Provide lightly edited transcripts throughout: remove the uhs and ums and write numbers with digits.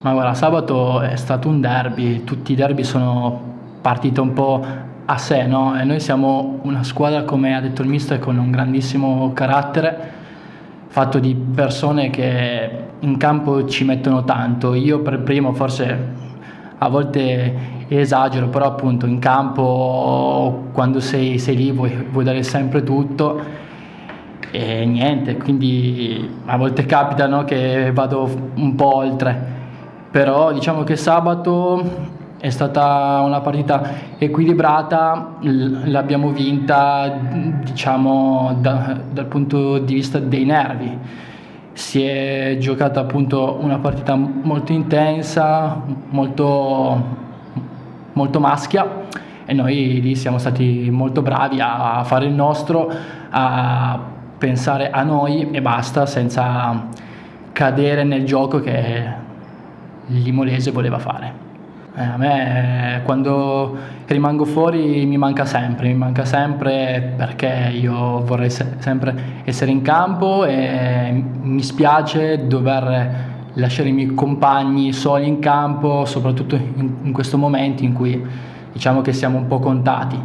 Ma guarda, sabato è stato un derby, tutti i derby sono partiti un po' a sé, no? E noi siamo una squadra, come ha detto il mister, con un grandissimo carattere, fatto di persone che in campo ci mettono tanto. Io per primo forse a volte esagero, però appunto in campo quando sei lì vuoi dare sempre tutto e niente, quindi a volte capita, no, che vado un po' oltre, però diciamo che sabato è stata una partita equilibrata, l'abbiamo vinta diciamo dal punto di vista dei nervi. Si è giocata appunto una partita molto intensa, molto maschia, e noi lì siamo stati molto bravi a fare il nostro, a pensare a noi e basta, senza cadere nel gioco che l'Imolese voleva fare. A me quando rimango fuori mi manca sempre perché io vorrei sempre essere in campo e mi spiace dover lasciare i miei compagni soli in campo, soprattutto in questo momento in cui diciamo che siamo un po' contati.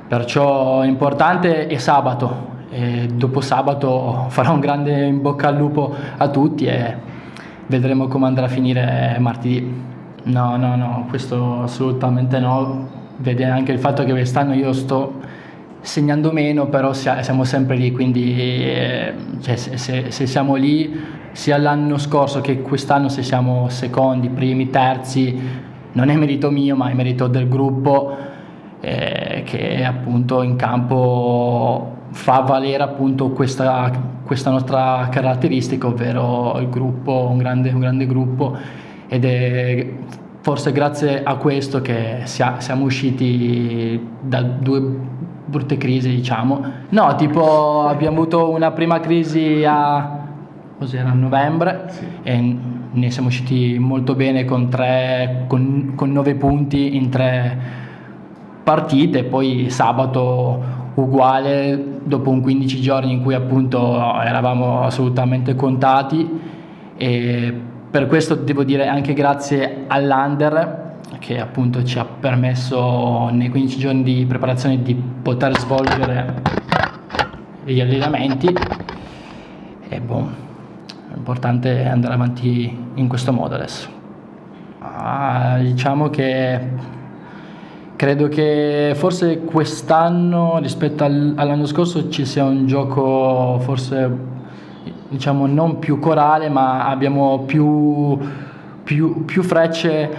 Perciò l'importante è sabato, e dopo sabato farò un grande in bocca al lupo a tutti e vedremo come andrà a finire martedì. No, questo assolutamente no. Vede anche il fatto che quest'anno io sto segnando meno, però siamo sempre lì, quindi cioè, se siamo lì sia l'anno scorso che quest'anno, se siamo secondi, primi, terzi, non è merito mio ma è merito del gruppo, che appunto in campo fa valere appunto questa nostra caratteristica, ovvero il gruppo, un grande gruppo, ed è forse grazie a questo che siamo usciti da due brutte crisi, diciamo. No, tipo abbiamo avuto una prima crisi a novembre, sì, e ne siamo usciti molto bene con 9 punti in 3 partite, poi sabato uguale, dopo un 15 giorni in cui appunto eravamo assolutamente contati, e per questo devo dire anche grazie all'Under, che appunto ci ha permesso nei 15 giorni di preparazione di poter svolgere gli allenamenti, e l'importante è andare avanti in questo modo adesso. Diciamo che credo che forse quest'anno rispetto all'anno scorso ci sia un gioco forse diciamo non più corale, ma abbiamo più frecce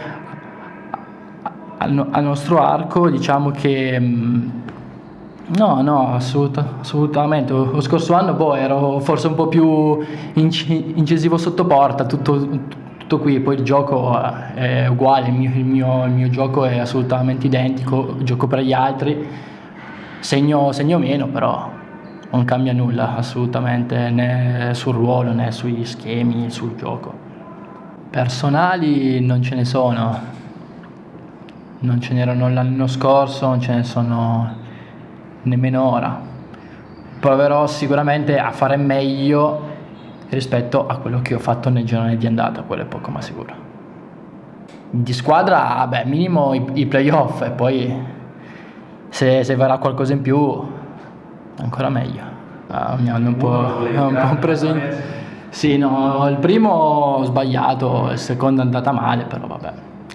al nostro arco, diciamo che no, assolutamente. Lo scorso anno ero forse un po' più incisivo sotto porta, tutto qui, poi il gioco è uguale, il mio gioco è assolutamente identico, gioco per gli altri, segno meno, però non cambia nulla assolutamente, né sul ruolo né sugli schemi, sul gioco. Personali non ce ne sono, non ce n'erano l'anno scorso, non ce ne sono nemmeno ora. Proverò sicuramente a fare meglio rispetto a quello che ho fatto nel girone di andata, quello è poco ma sicuro. Di squadra, minimo i playoff, e poi se verrà qualcosa in più ancora meglio. Mi hanno un po' preso in... Sì, no, il primo ho sbagliato, il secondo è andata male, però vabbè,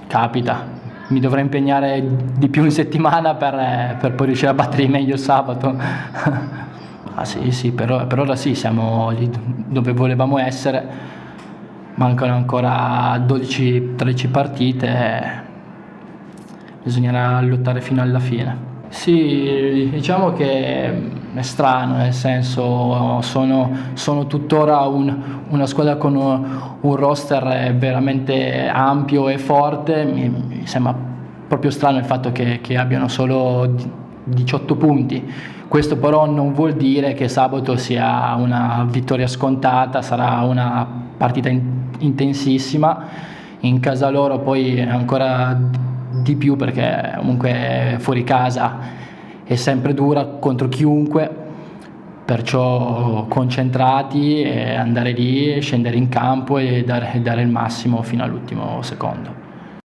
capita. Mi dovrei impegnare di più in settimana per poi riuscire a battere meglio il sabato. Sì, per ora sì, siamo lì dove volevamo essere. Mancano ancora 12-13 partite, bisognerà lottare fino alla fine. Sì, diciamo che è strano, nel senso sono tuttora una squadra con un roster veramente ampio e forte. Mi sembra proprio strano il fatto che abbiano solo 18 punti. Questo però non vuol dire che sabato sia una vittoria scontata, sarà una partita intensissima, in casa loro poi ancora di più, perché comunque fuori casa è sempre dura contro chiunque, perciò concentrati e andare lì, scendere in campo e dare il massimo fino all'ultimo secondo.